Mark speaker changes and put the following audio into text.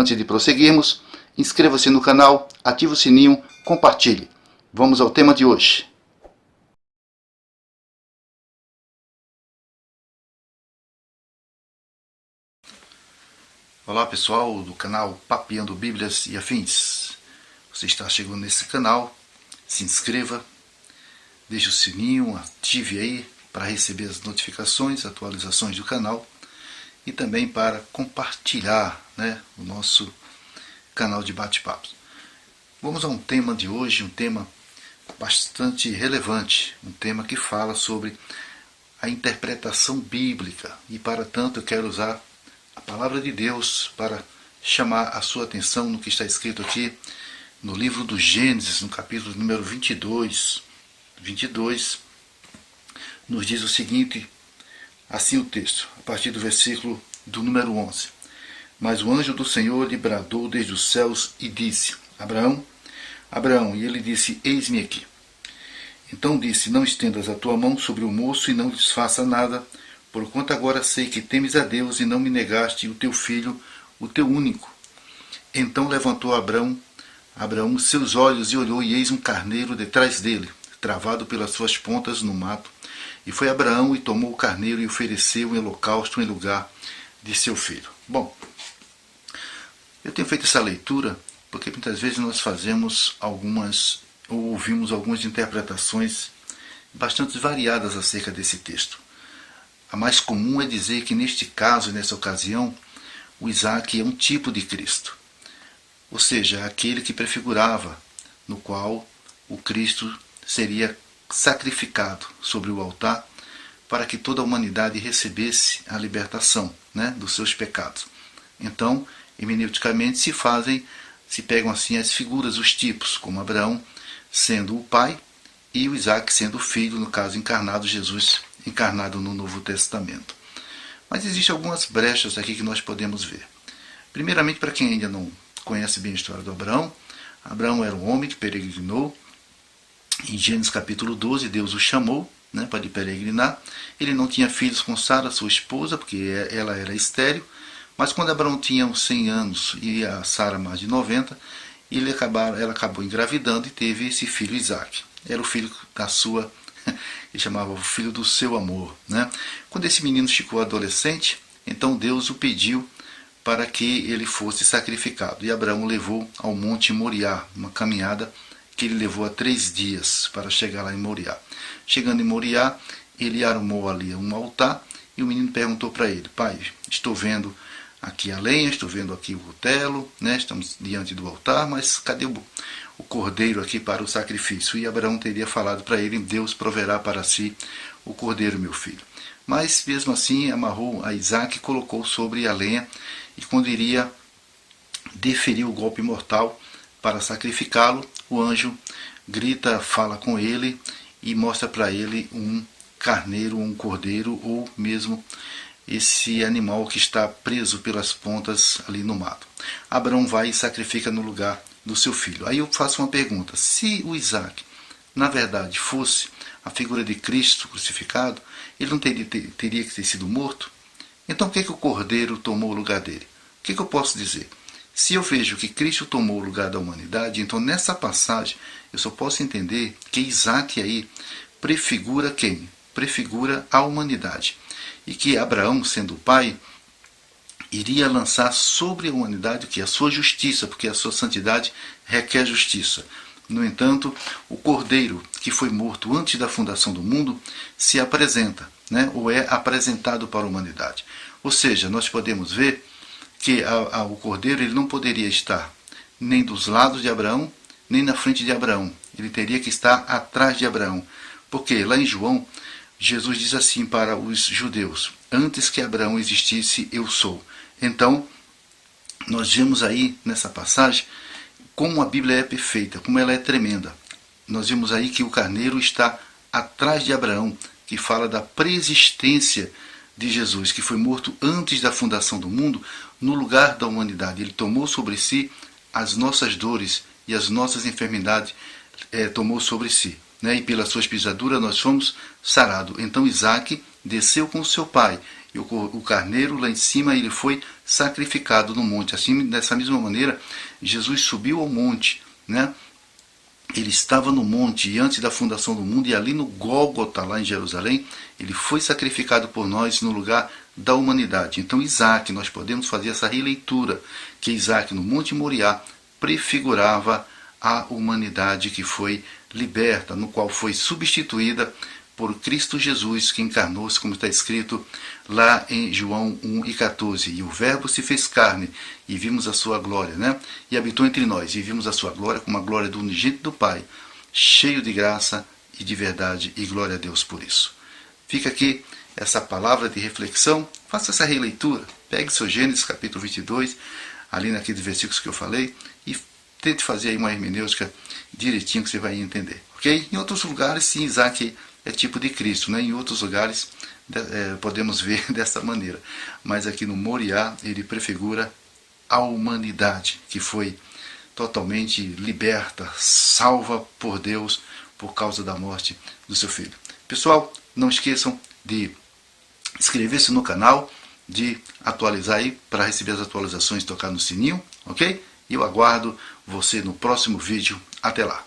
Speaker 1: Antes de prosseguirmos, inscreva-se no canal, ative o sininho, compartilhe. Vamos ao tema de hoje. Olá pessoal do canal Papeando Bíblias e Afins. Você está chegando nesse canal, se inscreva, deixe o sininho, ative aí para receber as notificações, atualizações do canal e também para compartilhar, o nosso canal de bate-papos. Vamos a um tema de hoje, um tema bastante relevante, um tema que fala sobre a interpretação bíblica e para tanto eu quero usar a palavra de Deus para chamar a sua atenção no que está escrito aqui no livro do Gênesis, no capítulo número 22. 22 nos diz o seguinte, assim o texto, a partir do versículo do número 11. Mas o anjo do Senhor lhe bradou desde os céus e disse, Abraão, Abraão, e ele disse, eis-me aqui. Então disse, não estendas a tua mão sobre o moço e não lhes faça nada, porquanto agora sei que temes a Deus e não me negaste o teu filho, o teu único. Então levantou Abraão seus olhos e olhou, e eis um carneiro detrás dele, travado pelas suas pontas no mato. E foi Abraão e tomou o carneiro e ofereceu em holocausto em lugar de seu filho. Bom, eu tenho feito essa leitura porque muitas vezes nós fazemos ou ouvimos algumas interpretações bastante variadas acerca desse texto. A mais comum é dizer que neste caso, nessa ocasião, o Isaac é um tipo de Cristo. Ou seja, aquele que prefigurava, no qual o Cristo seria sacrificado sobre o altar para que toda a humanidade recebesse a libertação dos seus pecados. Então, hermeneuticamente se pegam assim as figuras, os tipos, como Abraão sendo o pai e o Isaac sendo o filho, no caso encarnado, Jesus encarnado no Novo Testamento. Mas existem algumas brechas aqui que nós podemos ver. Primeiramente, para quem ainda não conhece bem a história do Abraão, Abraão era um homem que peregrinou. Em Gênesis capítulo 12, Deus o chamou para lhe peregrinar. Ele não tinha filhos com Sara, sua esposa, porque ela era estéril. Mas quando Abraão tinha uns 100 anos e a Sara mais de 90, ela acabou engravidando e teve esse filho Isaac. Era o filho da sua... ele chamava o filho do seu amor. Quando esse menino ficou adolescente, então Deus o pediu para que ele fosse sacrificado. E Abraão o levou ao Monte Moriá, uma caminhada que ele levou a 3 dias para chegar lá em Moriá. Chegando em Moriá, ele armou ali um altar e o menino perguntou para ele, pai, estou vendo aqui a lenha, estou vendo aqui o cutelo, estamos diante do altar, mas cadê o cordeiro aqui para o sacrifício? E Abraão teria falado para ele, Deus proverá para si o cordeiro, meu filho. Mas mesmo assim amarrou a Isaac e colocou sobre a lenha, e quando iria deferir o golpe mortal para sacrificá-lo, o anjo grita, fala com ele e mostra para ele um carneiro, um cordeiro ou mesmo esse animal que está preso pelas pontas ali no mato. Abraão vai e sacrifica no lugar do seu filho. Aí eu faço uma pergunta, se o Isaac na verdade fosse a figura de Cristo crucificado, ele não teria que ter sido morto? Então por que o cordeiro tomou o lugar dele? O que eu posso dizer? Se eu vejo que Cristo tomou o lugar da humanidade, então nessa passagem eu só posso entender que Isaac aí prefigura quem? Prefigura a humanidade. E que Abraão, sendo o pai, iria lançar sobre a humanidade que a sua justiça, porque a sua santidade requer justiça. No entanto, o cordeiro que foi morto antes da fundação do mundo se apresenta, ou é apresentado para a humanidade. Ou seja, nós podemos ver que o cordeiro ele não poderia estar nem dos lados de Abraão, nem na frente de Abraão. Ele teria que estar atrás de Abraão. Porque lá em João, Jesus diz assim para os judeus, antes que Abraão existisse, eu sou. Então, nós vemos aí nessa passagem como a Bíblia é perfeita, como ela é tremenda. Nós vemos aí que o carneiro está atrás de Abraão, que fala da preexistência de Jesus, que foi morto antes da fundação do mundo, no lugar da humanidade. Ele tomou sobre si as nossas dores e as nossas enfermidades, tomou sobre si. E pelas suas pisaduras nós fomos sarados. Então Isaac desceu com seu pai e o carneiro lá em cima ele foi sacrificado no monte. Assim, dessa mesma maneira, Jesus subiu ao monte, né? Ele estava no monte e antes da fundação do mundo, e ali no Gólgota, lá em Jerusalém, ele foi sacrificado por nós no lugar da humanidade. Então Isaac, nós podemos fazer essa releitura, que Isaac no Monte Moriá prefigurava a humanidade que foi liberta, no qual foi substituída por Cristo Jesus, que encarnou-se, como está escrito lá em João 1:14. E o Verbo se fez carne, e vimos a sua glória, né? E habitou entre nós, e vimos a sua glória como a glória do unigênito do Pai, cheio de graça e de verdade, e glória a Deus por isso. Fica aqui essa palavra de reflexão, faça essa releitura, pegue seu Gênesis capítulo 22, ali naqueles versículos que eu falei, e tente fazer aí uma hermenêutica direitinho que você vai entender, ok? Em outros lugares, sim, Isaac é tipo de Cristo, né? Em outros lugares podemos ver dessa maneira, mas aqui no Moriá ele prefigura a humanidade que foi totalmente liberta, salva por Deus por causa da morte do seu filho. Pessoal, não esqueçam de inscrever-se no canal, de atualizar aí para receber as atualizações, tocar no sininho, ok? E eu aguardo você no próximo vídeo. Até lá!